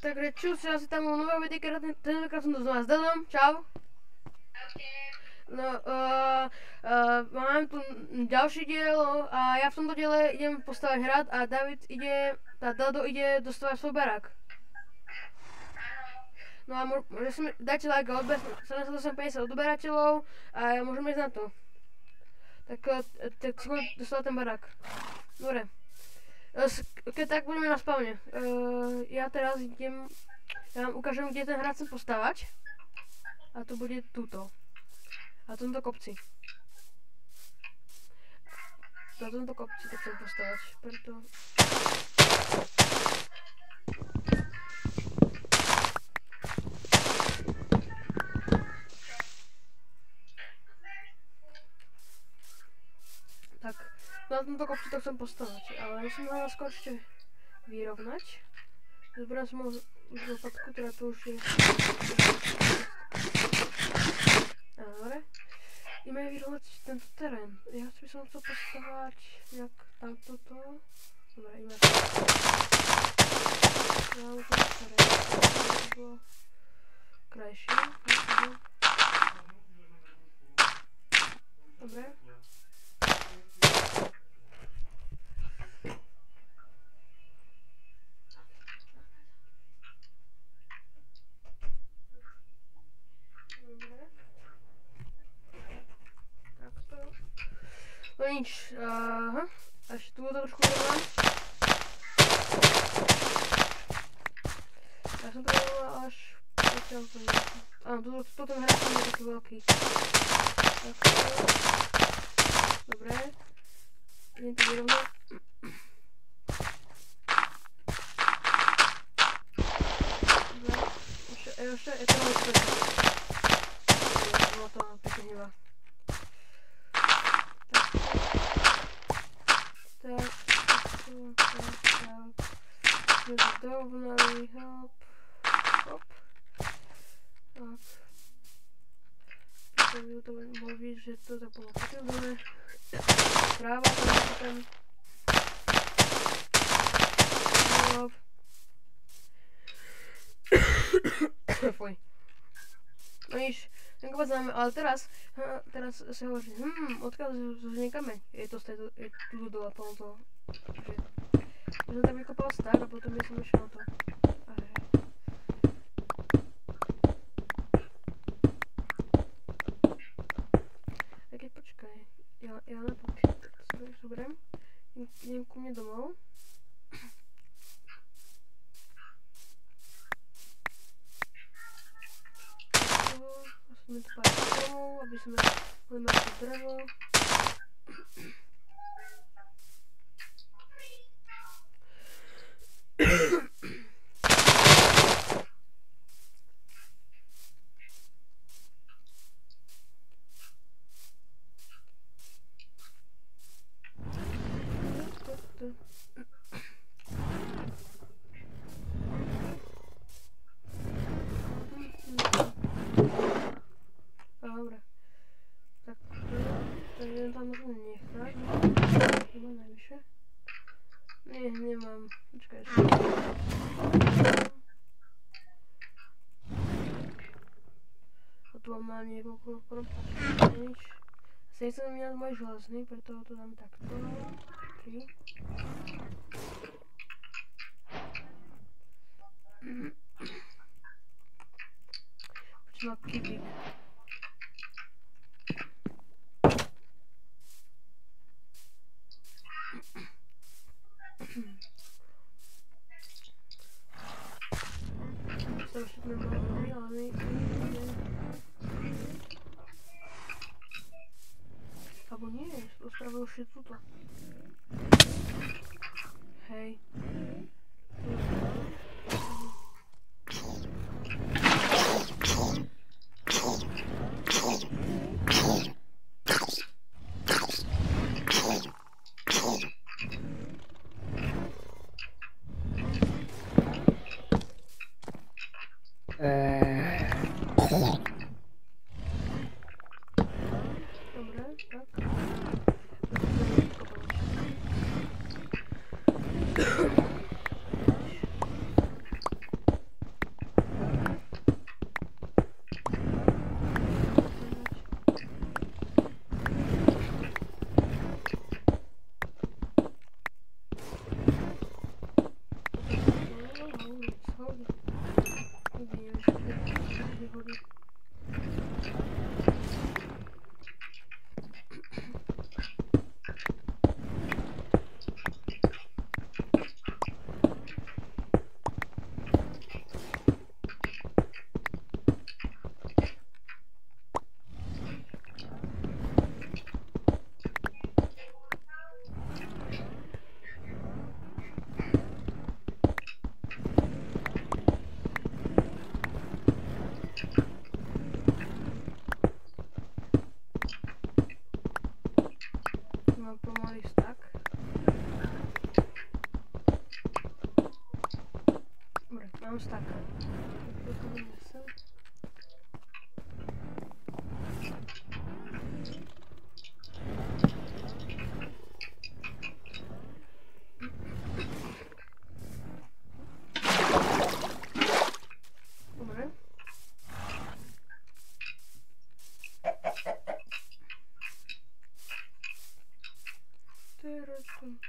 Takže čus, já si tam u nového videa, tentokrát jsem to znova s Danom, čau. No, mám tu ďalší diel a ja v tomto diele idem postavať hrad a Dado ide dostavať svoj barák. No a môžete si dať like a odber, 750 odberateľov a môžeme ísť na to. Tak si môžem dostavať ten barák. Dobre. Keď tak budeme na spawne. Ja teraz idem, ja vám ukážem, kde ten hrad chcem postavať. A to bude tuto. Na tomto kopci. Na tomto kopci to chcem postavať. Preto... Tak, na tomto kopci to chcem postavať, ale musím ho skôr ešte vyrovnať. Zobrám som ho už lopatku, teda to už je... Dobre. Ideme vyrovnať tento terén. Ja by som chcel postavať nejak tamto to. Dobre, ideme. Mám to terén, to bolo krajšie. Dobre. No nič, aha, až tu to trošku vyrovnám. Ja som to vyrovnal až potiaľ to nejako. Áno, tu ten hráč je taký veľký. Takto. Dobre. Idem to vyrovnať. Dobre. Ešte, je to môj svet. Bolo to pekne hýba. Tak, dorovnali, hop, hop, tak, to by mohlo byť, že to tak bolo potrebné, práva to je potom, hop, fuj, no nič, ten kopec máme, ale teraz sa hovorí, odkiaľ zaznie kameň, je to z tu dole plno toho, že ja som tam vykopal tak a potom ja som išiel na to. A keď počkaj, ja na to zoberiem, idem ku mne domov. Musíme to páť domov, aby sme mohli mať to drevo. Dobre. Tak to idem tam možno nechať. Nemám najvyššie. Nie, nemám. Počkaj ešte. A tu mám niekoľko nič. Asi nechcem mať môj železný, preto to dám takto. 3. Počkaj, má kybík. To ještě nemáme, ale nejde. Abo nie, to spravil už je tuto. Hej. Dobre, tak. mám stack. To nesem. Dobre.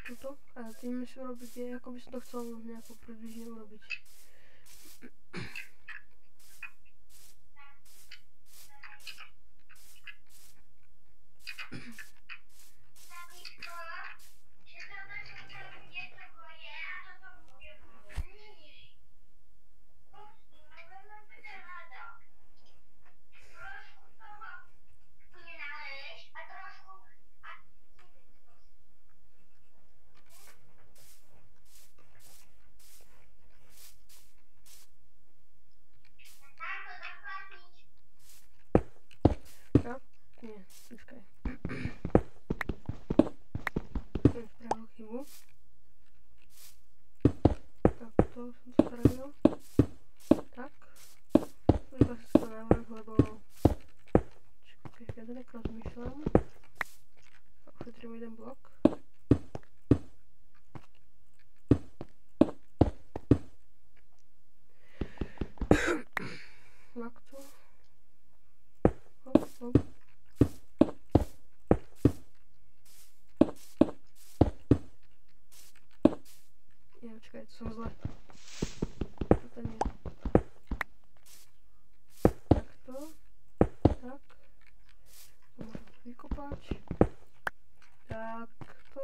Tuto. A tým si urobiť, ako by som to chcel nejako približne urobiť. No? Nie, počkaj. Som spravil chybu. Takto som to spravil. Tak. To je klasický návrh, lebo čakaj, ja to tak rozmýšľam. A ušetrím jeden blok. Takto. Hop, hop. Ja, počkaj, to som zle. Toto nie. Takto. Tak. To môžem vykopať. Takto.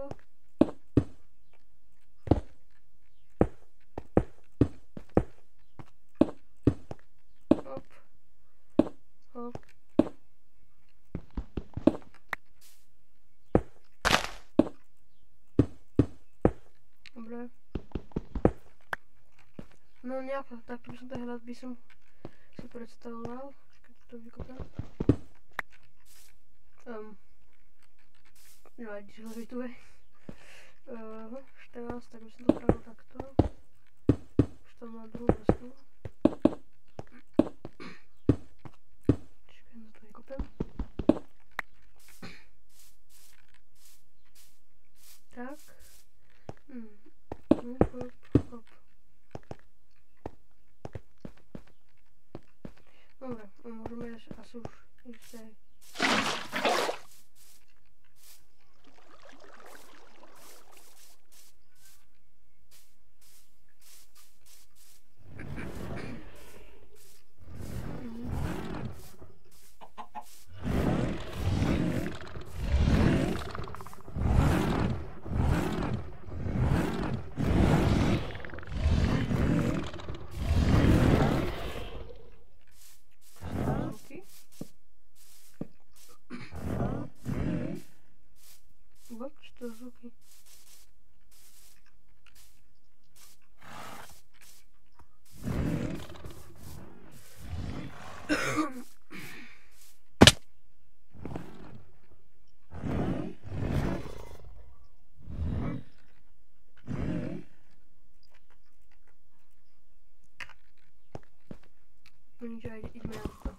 Hop. Hop. Dobre. No nejako, tak by som to hľad by som si predstavoval, keď to vykopám. Nevadí, že levituje. 14, tak by som to spravil takto. Už tam na druhú vrstvu. Čakaj, na to vykopem. Tak. Hop, hop. Dobre, môžeme asi už ísť aj. Čo to zvuky? Nič, ideme na to.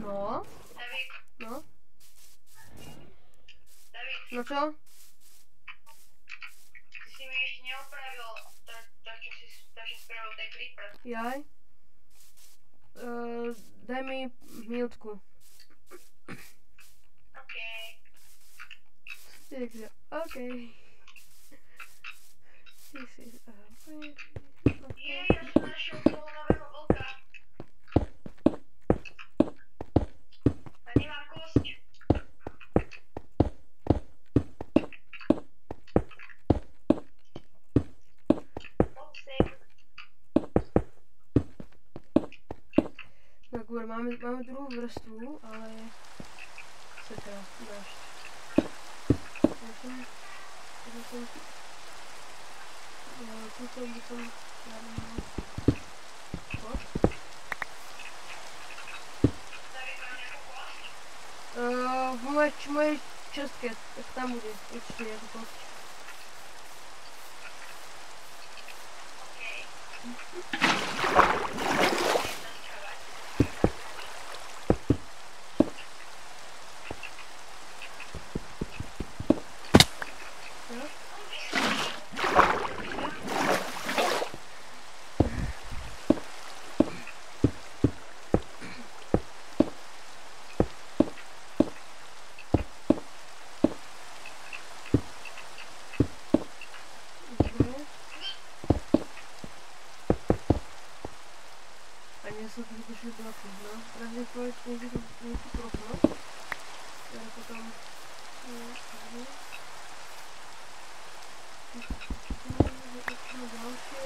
No. David, No. David, No čo? ty si mi ešte neopravil to čo si spravil ten creeper. Jaj. Daj mi minútku. OK. OK. This is a very... Ja som našiel toho nového vlka. A nemám kosť. Odsek. Tak máme druhú vrstvu, ale... Sakra, dáš. Tuto by som... Poď. David, mám nejakú kosť? V mojej čestke, tak tam bude určite nejakú kosť. OK. Sú tu vyšli bloky, no. Teraz je to niekde propno. Ja potom... Ďalšie.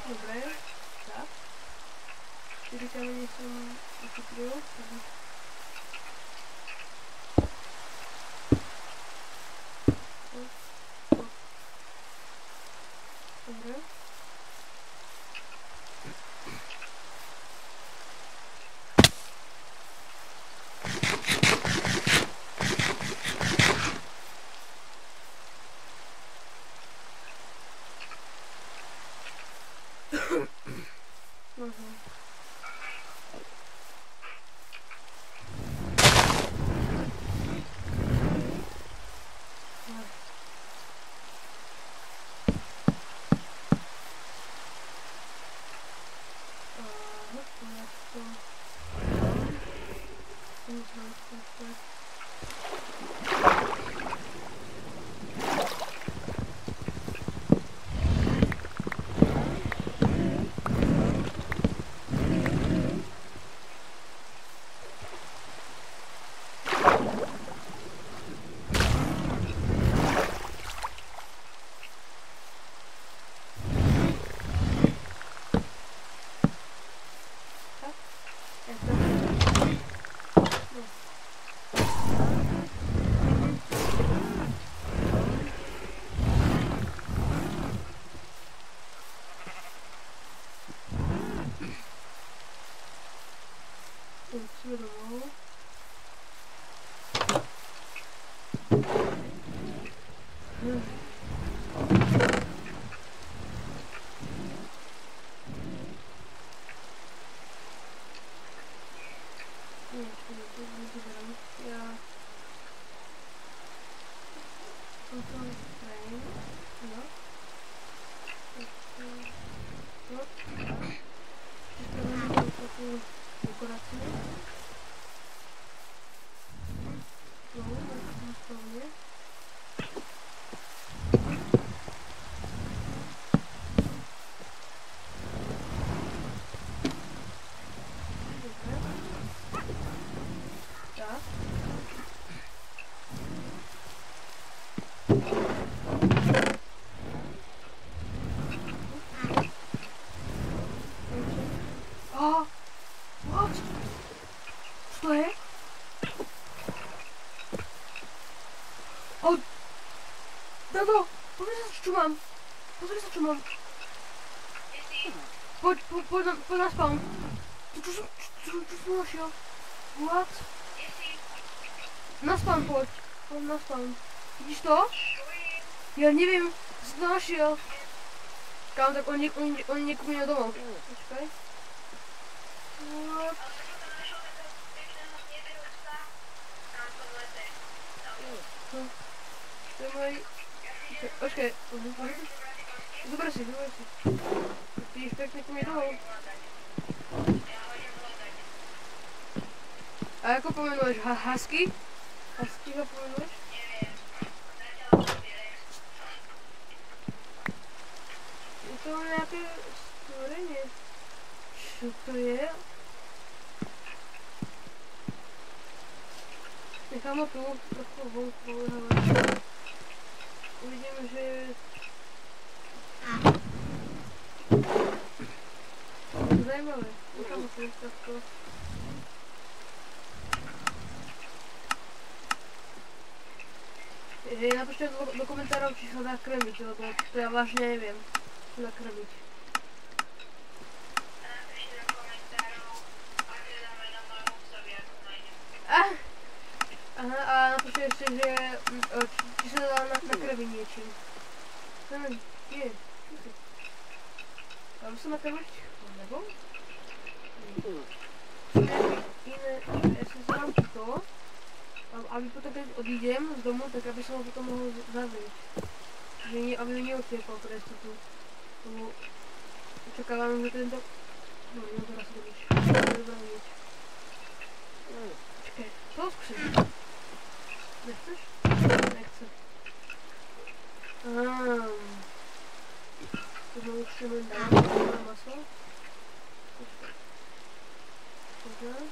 Dobre, tak. 4 kamene som ukryl. Dobre. Tato, pozri sa, čo mám. Pozri sa, čo mám. Poď na spawn. Čo som našiel? What? Na spawn poď. Poď na spawn. Vidíš to? Ja neviem, si to našiel. Kámo, tak on niekomu měl domov. Počkaj. What? To je můj... Počkej. Zober si. Ty jdeš pěkně ku mě domov. A jako pomenuješ? Husky? Husky ho pomenuješ? Je to nějaké stvoření. Co to je? Nechám ho tu, trochu vonku, uvidím, že je... Zajímavé, nechám ho tu, takto. Napište do komentárov, či sa dá krmiť, lebo to ja vážne neviem, čo dá krmiť. Napište do komentárov, aké dáme na moje obsahy, ako nájdem. Aha, a napište ešte, že či sa dá nakrmiť niečím. Nie, čo to? Dá sa nakrmiť? Nebo? Iné, ja si zadám to. Aby potom, keď odídem z domu, tak aby som ho potom mohl zavřít. Že aby mi neotěpal pro jistotu. Tomu očekávám, že tento... No, to asi dobíš. To je dobrá věc. Počkej, to zkusím. Nechceš? Nechce. To znovu už mi dám, to maso. Počkej.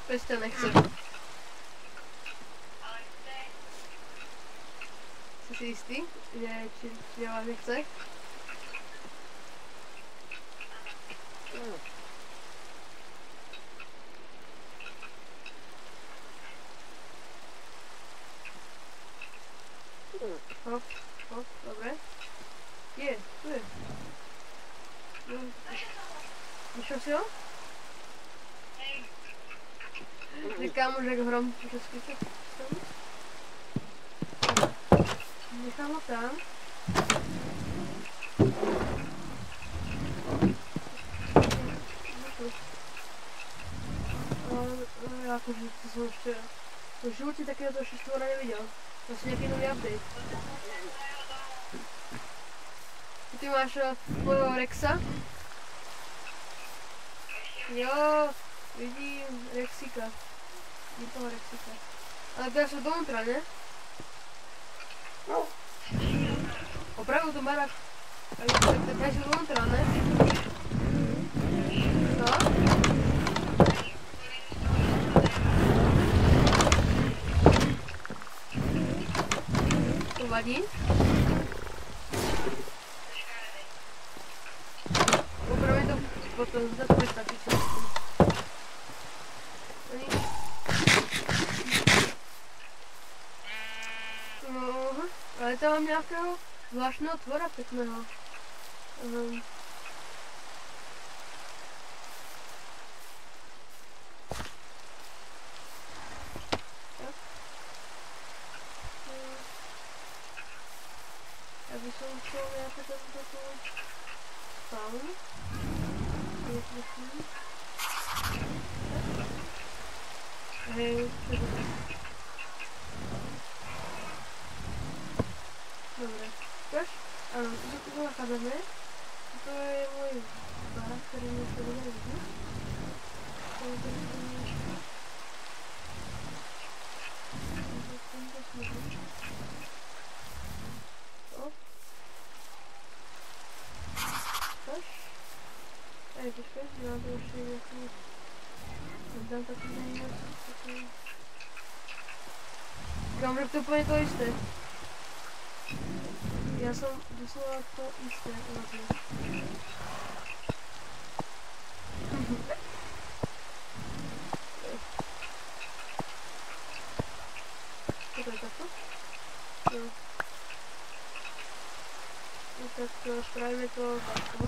Pes to nechce. Ale chce. Jsi si jistý, že vás nechce? Hop, dobre. Je, tu je. Vyšel si ho? Říkám už jak hrom český, tak nechám ho tam. Jakože to jsem ještě... V životě takového to šestvora neviděl. Vlastně nějaký nový update. Ty máš tvojho Rexa? Jo, vidím Rexika. Vidím toho Rexika. Ale dáš ho dovnitra, ne? Opravdu to barák. Tak dáš ho dovnitra, ne? Co? To vadí? Opravdu to potom zatvořit taky často. Ale to mám nějakého zvláštného tvora pěkného. Já bych chtěl nějaké tento spawn. Hej, co to je? Dobre, chceš? Áno, to nachádzame. To je môj barák, ktorý mi sa bude vidieť. To je tento smerom. To. Chceš? Ej, počkaj, dám to ešte nejaký... Dám taký nejmoc, taký... Říkám, že to úplně to isté. Já jsem doslova to isté urobil. Co to je takto? Jo. No tak spravíme to takto.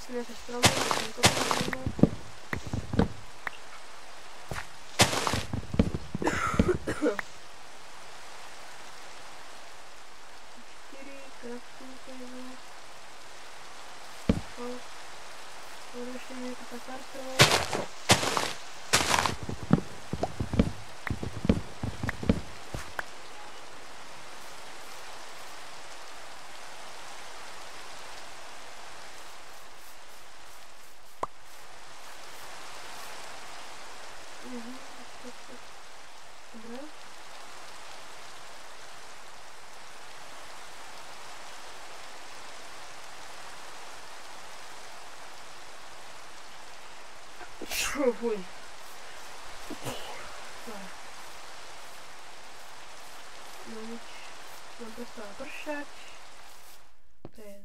asi nejaké stromy, crafting table. Ešte nejakú takartovú. Dobre. Fuj. No nič, mám prestala pršať. To je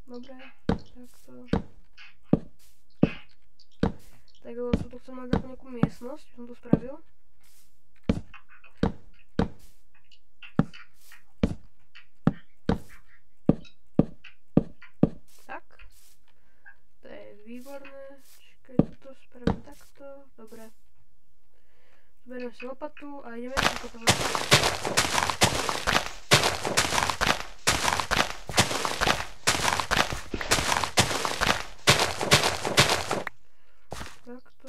dobré, takto. Tak tuto chcem mať takú nejakú miestnosť, som to spravil. Tak. To je výborné. Čakaj, toto spravím takto. Dobre. Zberiem si lopatu a ideme ako to vrátať. Takto.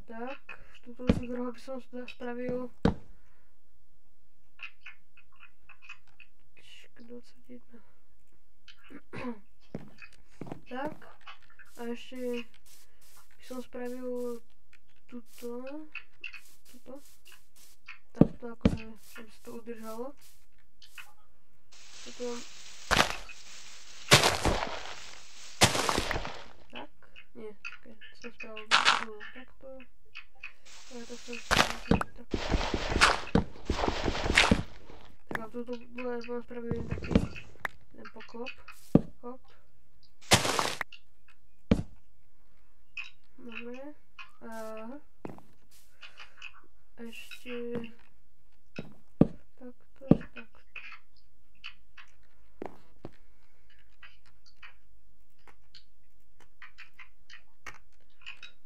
Tak, túto druhého by som spravil 21. Tak, a ešte by som spravil tuto, takto akože, aby sa to udržalo. Toto, tak, nie, okay, som spravil takto, ale to som spravil takto. Tak a tuto budem spraviť taký ten poklop, hop. Dobre. A ešte takto.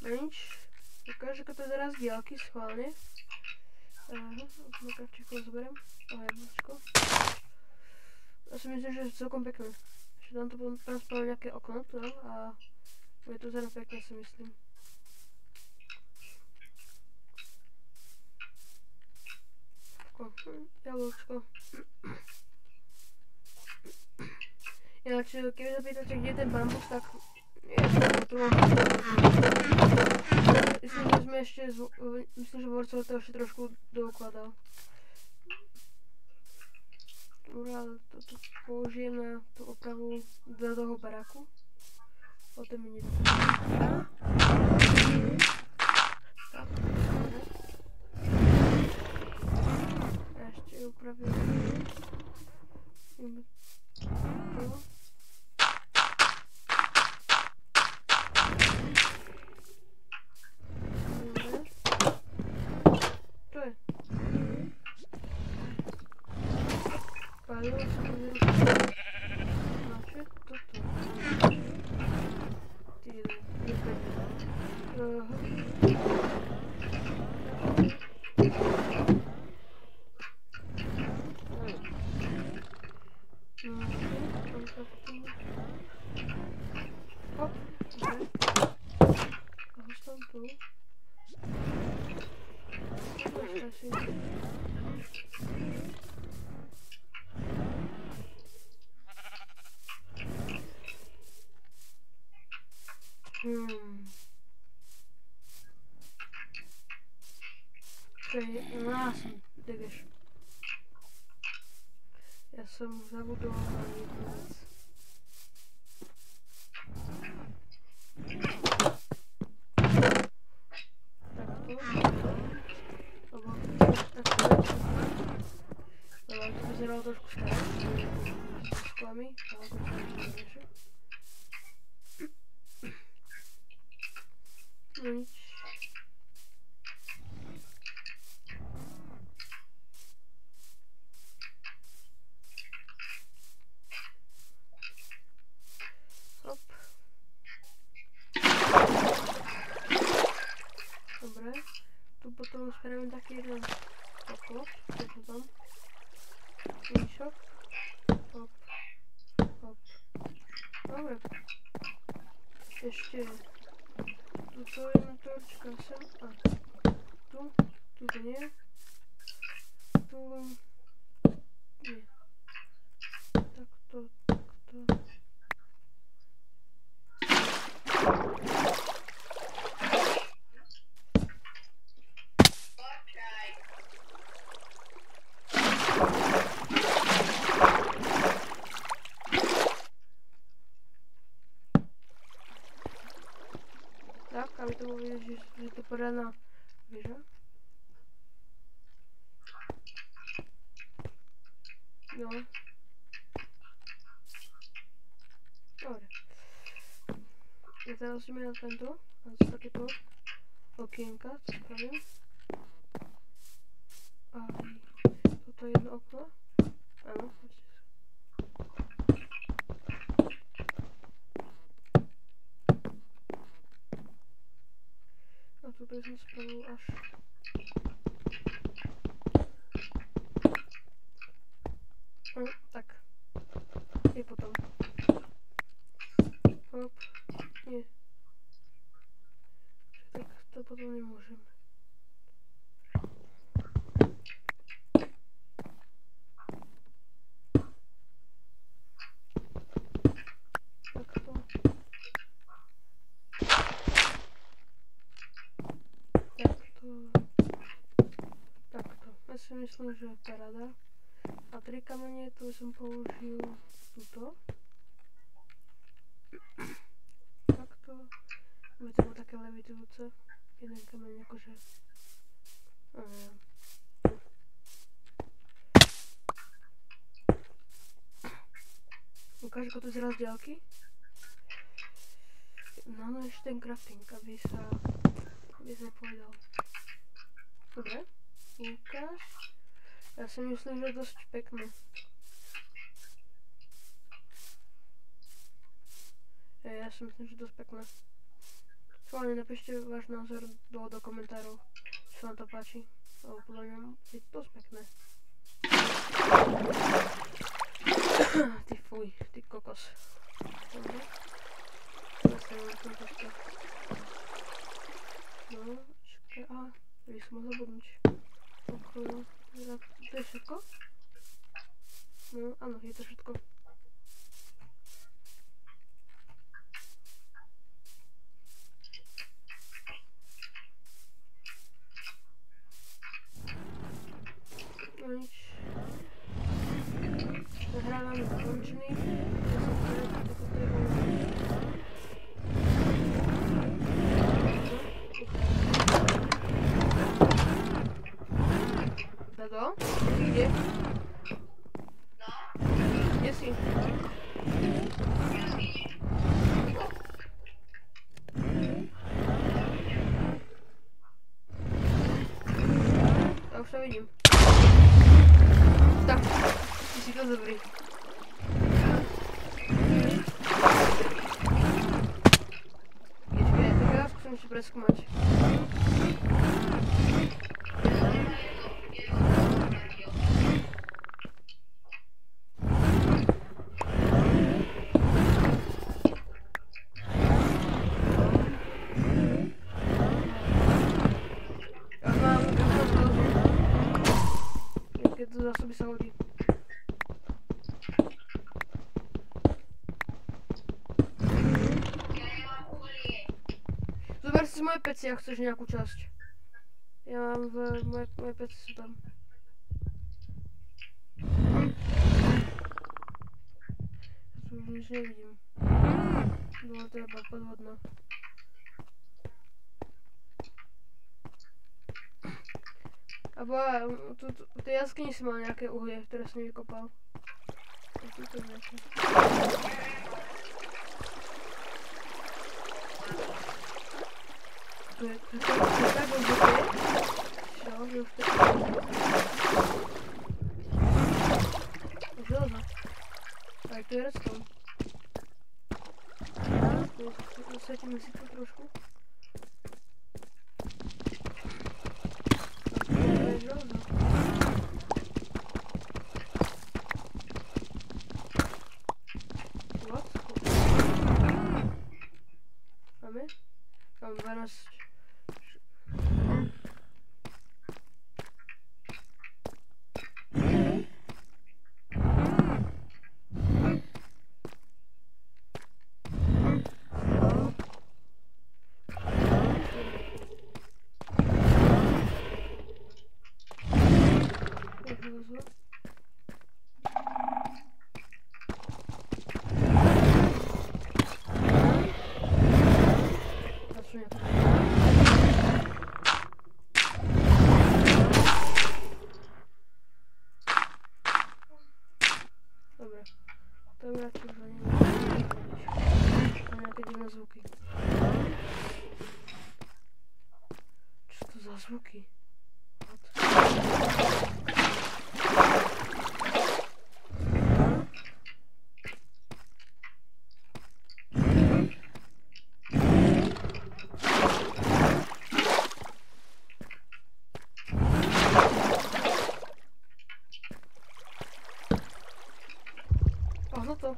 No nič. Ukážem, ako to je zaraz diaľky schválne. Makarčíko zoberiem. Jablčko. Ja si myslím, že je celkom pekné. Ešte tam to potom spravím nejaké okno tam a bude to zaraz pekné, si myslím. Jablčko. Ináč, keby sa pýtate, kde je ten bambus, tak je to myslím, že sme ešte, myslím, že Vorcel to ešte trošku doukladal. Dobre, ale toto použijem na tú opravu do toho baráku. O tom mi nedá. Tak. A ešte upravím. To. Palilo sa to vyrušilo. No čo je toto? Ty hop, dobre. A hostám tu. Ešte asi. To je krásny, degeš. Ja som zabudol na jednu vec. Takto. Lebo takto. Lebo to vyzeralo trošku staré. S šklami, ale to je No nic. Hop. Dobre. Tu potom spravím taký jeden poklop. Je to tam. Líšok. Hop. Hop. Dobre. Ešte tuto jedna torčka sem a tu. Tuto nie. Tu nie. Takto, takto. Tak, aby to bolo vidieť, že to padá na věža. No. Dobre. Ja teraz ideme na tento, a z takéto okienka, co spravím. A toto jedno okno. Áno, ešte. A tuto som spravil až tak. Je potom. Hop. Nie. Tak to potom nemôžem. Takto. Takto. Ja si myslím, že je paráda. A 3 kamene, tu som použil tuto. Takto. Aby to bolo také levitujúce. Jeden kameň akože... neviem. Ukáž, ako to vyzerá z diaľky. No ešte ten crafting, aby sa povedal. Dobre. Ukáž. Ja si myslím, že je dosť pekné. Ja si myslím, že je dosť pekné. Schválne napíšte váš názor do komentárov, či sa vám to páči. Lebo podľa mňa je dosť pekné. Ty fuj, ty kokos. Dobre. Nastavím tento stav. No, čakaj, aha, by som mohol zabudnúť. Okolo. To je všetko? No, áno, je to všetko. No nič. Nahrávame skončený. Ja som to potrebujem. Dado? Kde? No? Kde si? Ja už to vidím. Tak, ty si to dobrý. Počkej, tak ja skúsim ešte preskúmať. To zásoby sa hodí. Ja nemám uhlie. Zober si z mojej peci, ak chceš nejakú časť. Ja mám moje peci sú tam. Ja tu už nič nevidím. Bola to iba podvodná. Abo v tej jaskyni si mal nejaké uhlie, ktoré som vykopal. A tuto nejaké. Tak rozbité. Jo, že už to je. Železa. Ale to je redstone. Zasvětíme si to trošku. A to je železa. What? Máme? Mám 12. Dobra, to raczej chyba nie ma. Mam jakieś dziwne zvuky. Co to za zvuky? O, no to.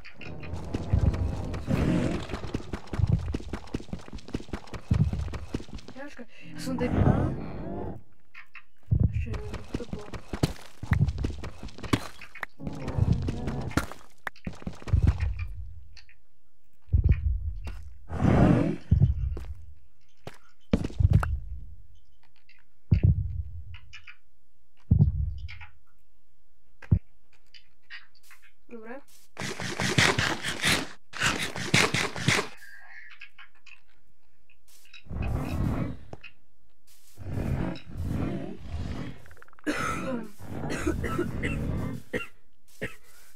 Ciężko. Ja są debil. Jeszcze nie wiem, co to było. Dobra.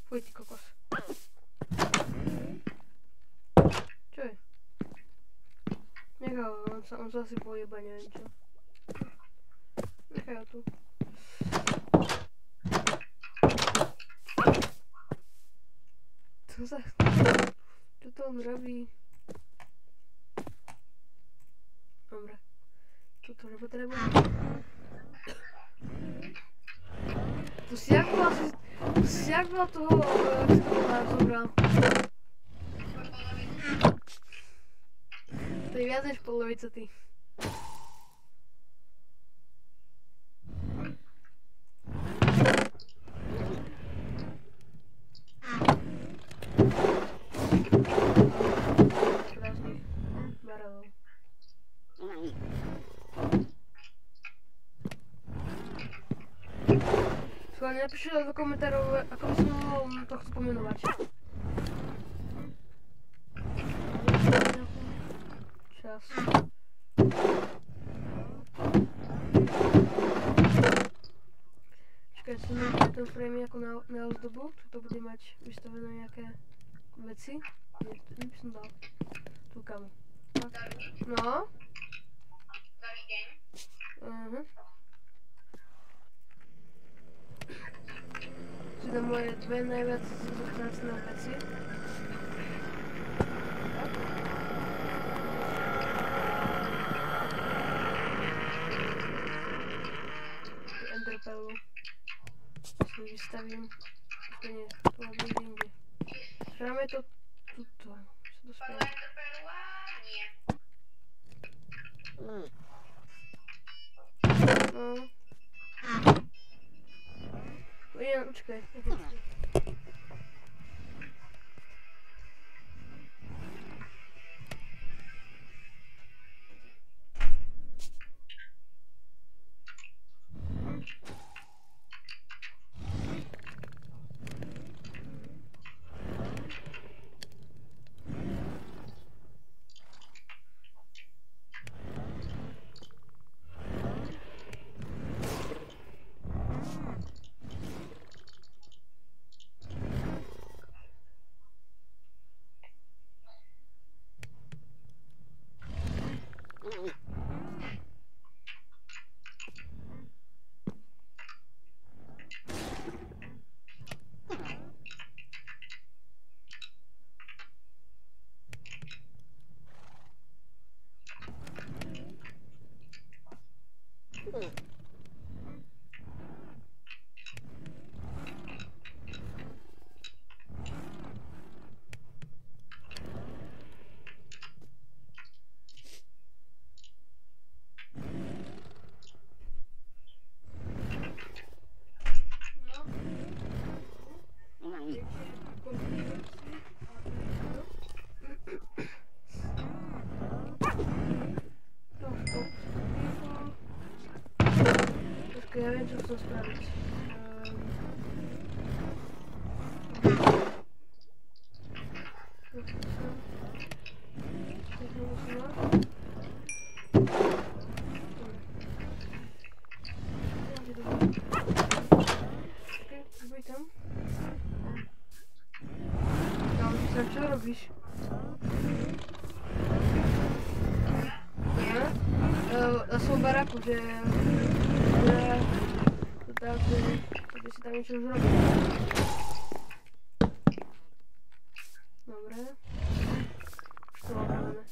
Fuj, ty kokos. Čo je? Nechaj ho, on sa asi pojeba, neviem čo. Nechaj ho tu. Čo to on robí? Dobre. Toto nepotrebujem. To si jak bola toho, jak si to zobral? To je viac než polovica, ty. Prázdnych barelov. Schválne napíšte do komentárov, ako by som mohol tohto pomenovať. Čas. Čakaj, som na ten frame ako na ozdobu, to bude mať vystavené nejaké veci. Nie, to by som dal. Tu kam. No. Nový deň. Si dám moje dve najviac vzácne veci. Enderpearlu. Si vystavím. To nie, to má byť inde. Hráme to tuto. Padlo Enderpearlu a nie. No. Počkaj. Ok, ja viem, čo chcem spraviť. Tam. Čo robíš? Ja? Na svojom baraku, že to tak, že by si tam niečo už robil. Dobre. Už to opravené.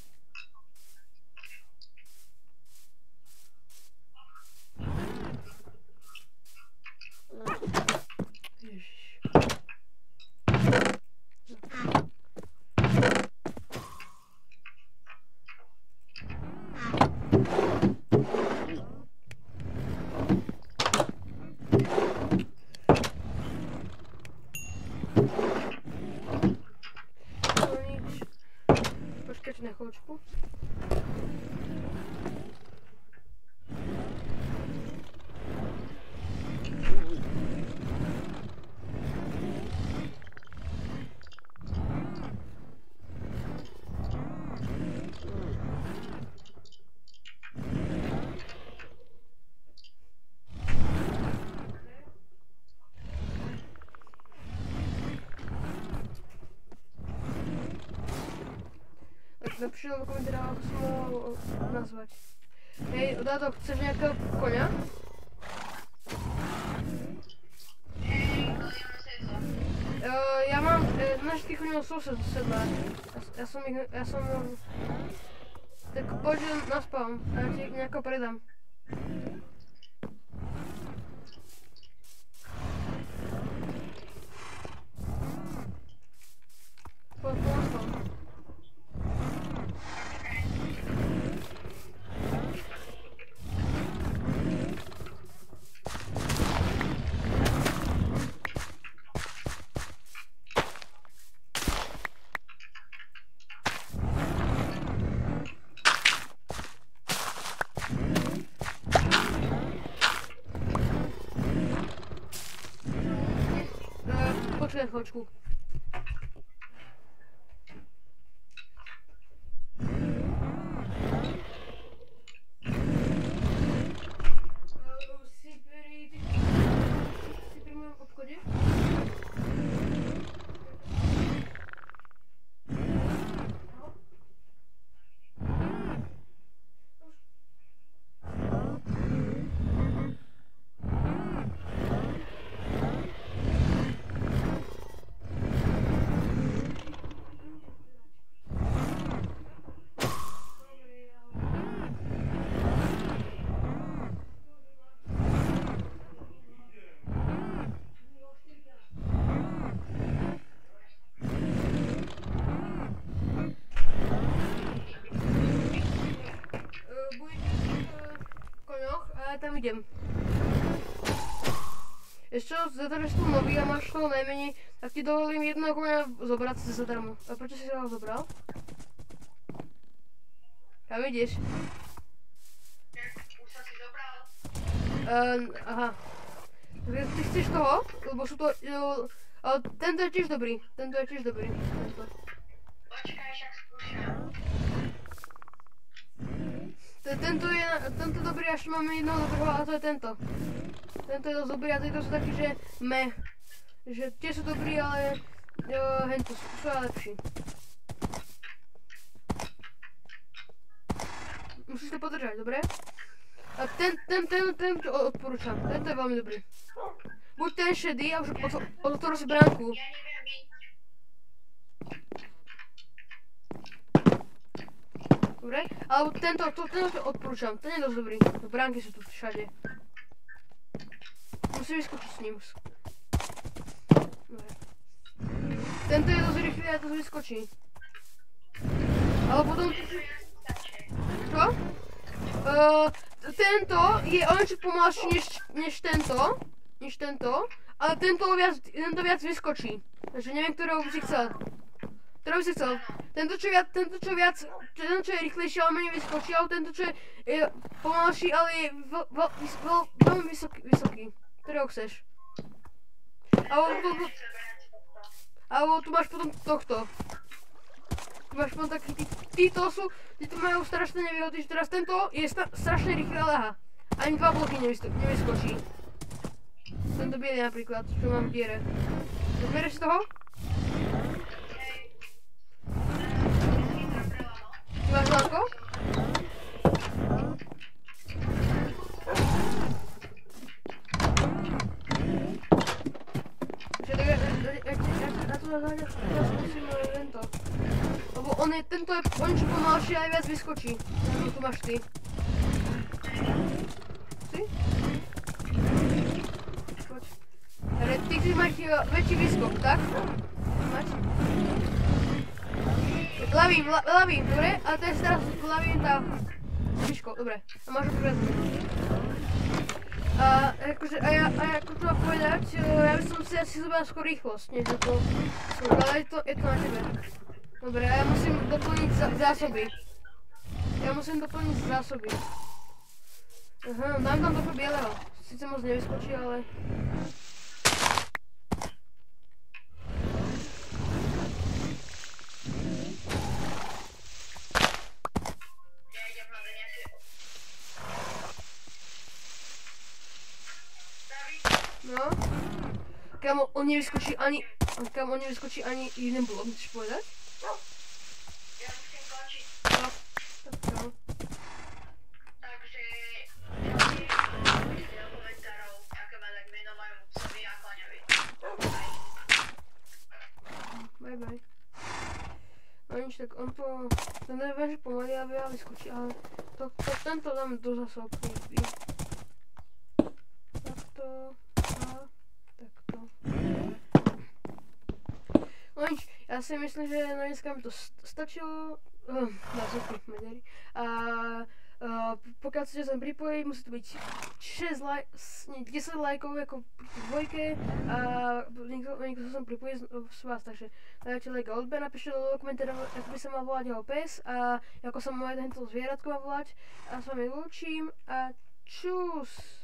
Ježiš. Počkajte na chvíľočku. Napíšte do komentára, ako som ho nazvať. Hej, Dado, chceš nejakého koňa? Ja mám, náš tých koňov sused sedla. Ja som... Tak poď na spawn, a ja ti nejako predám. Poď na spawn. Počkaj chvíľočku. Si pri mojom obchode? Ja tam idem. Ešte za to, že som nový a máš toho najmenej, tak ti dovolím jedného koňa zobrať si zadarmo. A prečo si ho zobral? Kam ideš? Už som si zobral. Aha. Ty chceš toho? Lebo sú to... Ale tento je tiež dobrý. Tento. Počkaj, však skúšam. Tento je dobrý, až máme jednoho dobrého a to je tento. Tento je dosť dobrý a tieto sú takí, že meh. Že tie sú dobrí, ale hento sú aj lepší. Musíš to podržať, dobre? A ten odporúčam, tento je veľmi dobrý. Buď ten šedý a už otvor si bránku. Ja neviem byť. Dobre? Alebo tento odporúčam, ten je dosť dobrý. Bránky sú tu všade. Musím vyskočiť s ním. Dobre. Tento je dosť rýchly a to vyskočí. Ale potom... Čo? Tento je o niečo pomalší než tento. Ale tento viac vyskočí. Takže neviem, ktorého by si chcel. Ktorého by si chcel? Tento, čo je rýchlejší, ale menej vyskočí, alebo tento, čo je pomalší, ale je veľmi vysoký. Ktorého chceš? Alebo tu máš potom tohto. Tu máš potom taký, títo majú strašné nevýhody, že teraz tento je strašne rýchly a ľahá. Ani 2 bloky nevyskočí. Tento bielý napríklad, čo mám v diere. Zberieš si toho? Ty máš hladko? Ja skúsim tento. Lebo tento je čo pomalší aj viac vyskočí. Tu máš ty. Si? Poď. Ty chceš mať väčší výskok, tak? Mať? Ľavým, dobre? A teraz ľavým tá výško, dobre. A máš ho privezmať. A ako to mám povedať, ja by som si asi zobral skôr rýchlosť, než to skôr, ale je to na tebe. Dobre, a ja musím doplniť zásoby. Aha, dám tam toho bieleho. Sice moc nevyskočí, ale... No. Kámo, on nevyskočí ani jeden blok, chceš povedať? Ja musím končiť. No, tak kámo. Takže do komentárov, aké veľa meno majú psovi a koňovi. Bye. No nič, tak on ten neviem, že pomaly a veľa vyskočí, ale tento dáme do zásob niekdy. Takto. No nič, ja si myslím, že na dneska mi to stačilo. Pokiaľ chcete sem pripojiť, musí to byť 10 lajkov ako pri dvojke a niekto sa sem pripojí z vás, takže dajte like a odber, napíšte do komentárov, ako by sa mal volať jeho pes a ako sa má tento zvieratko má volať a s vami lúčim a čus!